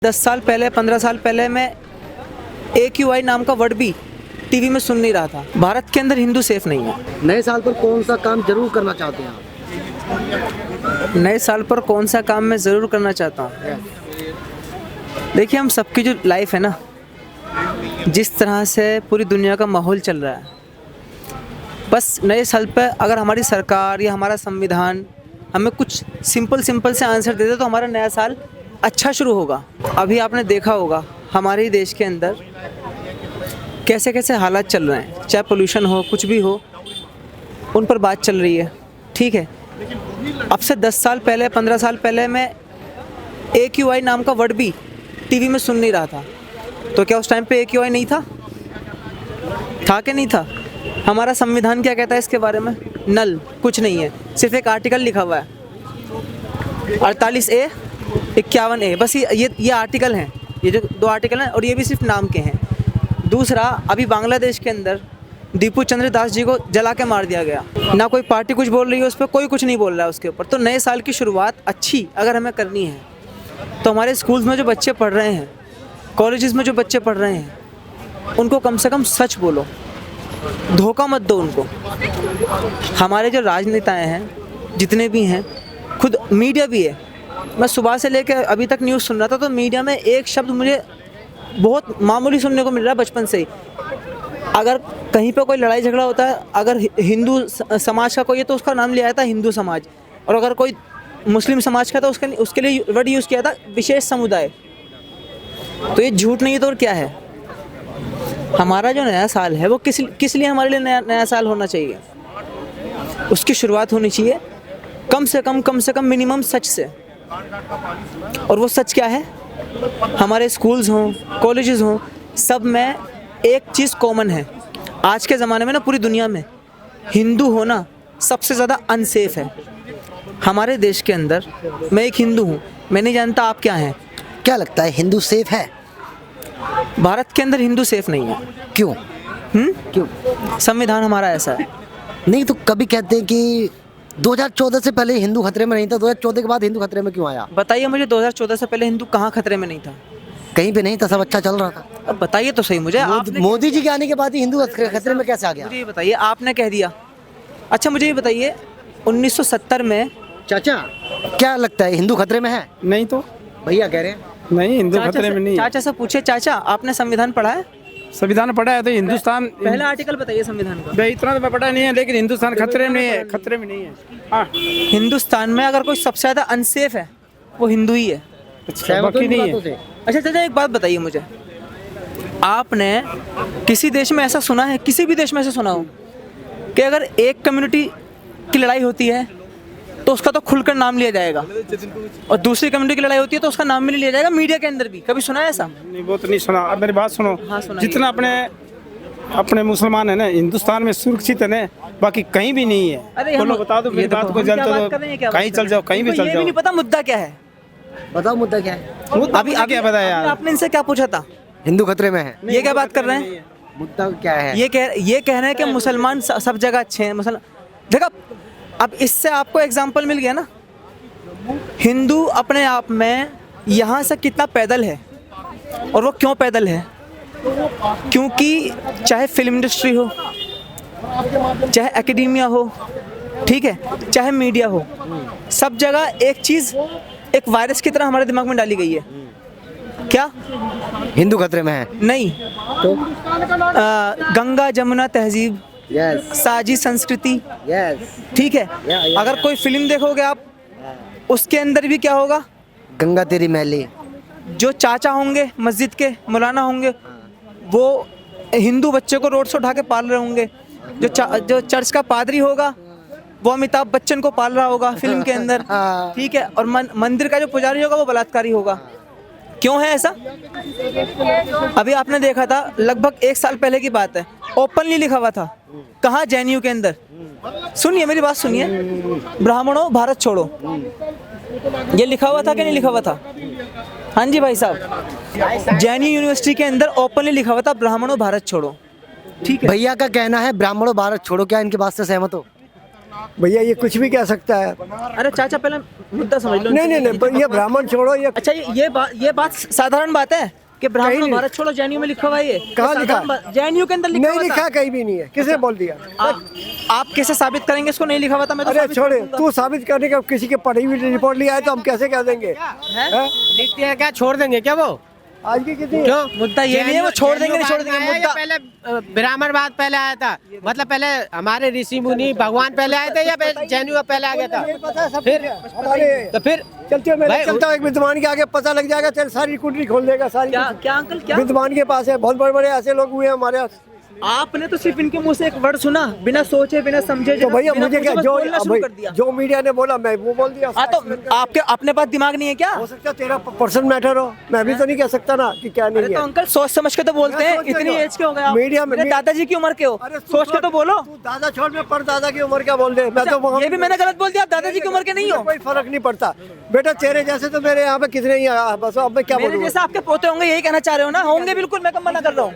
10 साल पहले 15 साल पहले मैं AQI नाम का वर्ड भी टीवी में सुन नहीं रहा था। भारत के अंदर हिंदू सेफ नहीं है। नए साल पर कौन सा काम जरूर करना चाहते हैं आप? नए साल पर कौन सा काम मैं ज़रूर करना चाहता हूँ? देखिए, हम सबकी जो लाइफ है ना, जिस तरह से पूरी दुनिया का माहौल चल रहा है, बस नए साल पर अगर हमारी सरकार या हमारा संविधान हमें कुछ सिंपल से आंसर दे दे तो हमारा नया साल अच्छा शुरू होगा। अभी आपने देखा होगा हमारे ही देश के अंदर कैसे कैसे हालात चल रहे हैं, चाहे पोल्यूशन हो, कुछ भी हो, उन पर बात चल रही है। ठीक है, अब से 10 साल पहले 15 साल पहले मैं AQI नाम का वर्ड भी टीवी में सुन नहीं रहा था। तो क्या उस टाइम पे AQI नहीं था? था कि नहीं था? हमारा संविधान क्या कहता है इसके बारे में? नल, कुछ नहीं है, सिर्फ एक आर्टिकल लिखा हुआ है 48A 51A, बस ये आर्टिकल हैं, ये जो 2 आर्टिकल हैं, और ये भी सिर्फ नाम के हैं। दूसरा, अभी बांग्लादेश के अंदर दीपू चंद्र दास जी को जला के मार दिया गया। ना कोई पार्टी कुछ बोल रही है उस पर, कोई कुछ नहीं बोल रहा है उसके ऊपर। तो नए साल की शुरुआत अच्छी अगर हमें करनी है तो हमारे स्कूल्स में जो बच्चे पढ़ रहे हैं, कॉलेजेस में जो बच्चे पढ़ रहे हैं, उनको कम से कम सच बोलो, धोखा मत दो उनको। हमारे जो राजनेताएं हैं, जितने भी हैं, खुद मीडिया भी है। मैं सुबह से लेकर अभी तक न्यूज़ सुन रहा था, तो मीडिया में एक शब्द मुझे बहुत मामूली सुनने को मिल रहा है बचपन से ही। अगर कहीं पे कोई लड़ाई झगड़ा होता है, अगर हिंदू समाज का कोई है तो उसका नाम लिया जाता है हिंदू समाज, और अगर कोई मुस्लिम समाज का तो उसके लिए वर्ड यूज़ किया था विशेष समुदाय। तो ये झूठ नहीं है तो और क्या है? हमारा जो नया साल है वो किस लिए हमारे लिए नया साल होना चाहिए? उसकी शुरुआत होनी चाहिए कम से कम मिनिमम सच से। और वो सच क्या है? हमारे स्कूल्स हों, कॉलेजेस हों, सब में एक चीज़ कॉमन है। आज के ज़माने में ना पूरी दुनिया में हिंदू होना सबसे ज़्यादा अनसेफ है। हमारे देश के अंदर मैं एक हिंदू हूँ, मैं नहीं जानता आप क्या हैं। क्या लगता है, हिंदू सेफ है? भारत के अंदर हिंदू सेफ नहीं है। क्यों? क्यों? संविधान हमारा ऐसा है। नहीं तो कभी कहते हैं कि 2014 से पहले हिंदू खतरे में नहीं था, 2014 के बाद हिंदू खतरे में क्यों आया? बताइए मुझे, 2014 से पहले हिंदू कहाँ खतरे में नहीं था? कहीं पे नहीं था, सब अच्छा चल रहा था। अब बताइए तो सही मुझे। मोदी जी के आने के बाद ही हिंदू खतरे में कैसे आ गया? मुझे ये बताइए, आपने कह दिया। अच्छा मुझे ये बताइए, 1970 में चाचा क्या लगता है, हिंदू खतरे में है? नहीं तो भैया कह रहे हैं नहीं, हिंदू खतरे में नहीं है। चाचा से पूछे, चाचा आपने संविधान पढ़ा है? संविधान पढ़ा है तो हिंदुस्तान, पहला आर्टिकल बताइए संविधान का। भाई इतना तो मैं पढ़ा नहीं है, लेकिन हिंदुस्तान खतरे में नहीं है, खतरे में नहीं है। हाँ, हिंदुस्तान में अगर कोई सबसे ज़्यादा अनसेफ है वो हिंदू ही है। अच्छा बाकी नहीं है। अच्छा चाचा एक बात बताइए मुझे, आपने किसी देश में ऐसा सुना है, किसी भी देश में ऐसा सुना हो कि अगर एक कम्युनिटी की लड़ाई होती है तो उसका तो खुलकर नाम लिया जाएगा, और दूसरी कम्युनिटी की लड़ाई होती है तो उसका नाम भी नहीं लिया जाएगा? मीडिया के अंदर भी कभी सुना है ऐसा? नहीं, वो तो नहीं सुना। अब मेरी बात सुनो। हाँ, सुनाइए। जितना अपने मुसलमान है ना हिंदुस्तान में सुरक्षित है ना, बाकी कहीं भी नहीं है। अरे बोलो, बता दो मेरी बात को, जल्द कहीं चल जाओ, कहीं भी चल ये भी जाओ। नहीं पता मुद्दा क्या है? बताओ मुद्दा क्या है? अभी क्या बताया यार? आपने इनसे क्या पूछा था? हिंदू खतरे में है, ये क्या बात कर रहे हैं? मुद्दा क्या है? ये कह रहे हैं कि मुसलमान सब जगह अच्छे हैं। मुसलमान देखा, अब इससे आपको एग्जाम्पल मिल गया ना। हिंदू अपने आप में यहाँ से कितना पैदल है, और वो क्यों पैदल है? क्योंकि चाहे फिल्म इंडस्ट्री हो, चाहे एकेडेमिया हो, ठीक है, चाहे मीडिया हो, सब जगह एक चीज़ एक वायरस की तरह हमारे दिमाग में डाली गई है। क्या? हिंदू खतरे में है? नहीं तो गंगा जमुना तहजीब, यस साजी संस्कृति, यस। ठीक है। अगर कोई फिल्म देखोगे आप, उसके अंदर भी क्या होगा? गंगा तेरी मैली। जो चाचा होंगे मस्जिद के, मौलाना होंगे, वो हिंदू बच्चे को रोड से उठा के पाल रहे होंगे। जो चर्च का पादरी होगा वो अमिताभ बच्चन को पाल रहा होगा फिल्म के अंदर, ठीक है। और मंदिर का जो पुजारी होगा वो बलात्कारी होगा। क्यों है ऐसा? अभी आपने देखा था, लगभग 1 साल पहले की बात है, ओपनली लिखा हुआ था, कहाँ? JNU के अंदर। सुनिए मेरी बात सुनिए, ब्राह्मणों भारत छोड़ो, ये लिखा हुआ था कि नहीं लिखा हुआ था? हाँ जी भाई साहब, JNU यूनिवर्सिटी के अंदर ओपनली लिखा हुआ था ब्राह्मणों भारत छोड़ो, ठीक है। भैया का कहना है ब्राह्मणों भारत छोड़ो, क्या इनकी बात से सहमत हो? भैया ये कुछ भी कह सकता है। अरे चाचा पहले मुद्दा समझ लो। नहीं, ये ब्राह्मण छोड़ो, ये अच्छा ये बात साधारण बात है कि ब्राह्मण नहीं। भारत छोड़ो जेएनयू में लिखा हुआ है ये? कहाँ लिखा? जेएनयू के अंदर लिखा नहीं हुआ लिखा, था। कहीं भी नहीं है। किसने बोल दिया? आप कैसे साबित करेंगे इसको नहीं लिखा हुआ था? मैं तो अरे साबित छोड़े, कर दूंगा। तू साबित करने का किसी के पढ़ी हुई रिपोर्ट लिया है तो हम कैसे कह देंगे? हैं? लिखते हैं क्या, छोड़ देंगे क्या वो? आज की कितनी क्यों? मुद्दा ये नहीं है वो छोड़ देंगे नहीं छोड़ देंगे। मुद्दा पहले ब्राह्मणवाद पहले आया था, मतलब पहले हमारे ऋषि मुनि भगवान पहले आए थे या जैनियों पहले आ गया था? फिर तो फिर चलते मैं भाई, चलता हूँ, एक विद्वान के आगे पता लग जाएगा, तेरी सारी कुंडली खोल देगा सारी। क्या अंकल क्या? विद्वान के पास है, बहुत बड़े बड़े ऐसे लोग हुए हैं हमारे यहाँ। आपने तो सिर्फ इनके मुंह से एक वर्ड सुना, बिना सोचे बिना समझे तो भैया बिना मुझे पूछे क्या, बस जो बोलना शुरू कर दिया। जो मीडिया ने बोला मैं वो बोल दिया। हाँ तो आपके अपने पास दिमाग नहीं है क्या? हो सकता है तेरा पर्सनल मैटर हो, मैं भी तो नहीं कह सकता ना कि क्या अरे नहीं तो है। अंकल सोच समझ के तो बोलते हैं। सोच के इतनी तो- एज के हो गए आप, मीडिया में- मेरे दादाजी की उम्र के हो, अरे तू सोच के तो बोलो। तू दादा छोड़, मैं परदादा की उम्र क्या बोल दे, मैं तो वहाँ ये भी मैंने गलत बोल दिया, आप दादाजी की उम्र के नहीं हो। कोई फर्क नहीं पड़ता बेटा, तेरे जैसे तो मेरे यहाँ पे कितने ही बस अब मैं क्या मेरे बोलूँ। जैसे आपके पोते होंगे यही कहना चाह रहे हो ना? होंगे बिल्कुल, मैं कब मना कर रहा हूँ।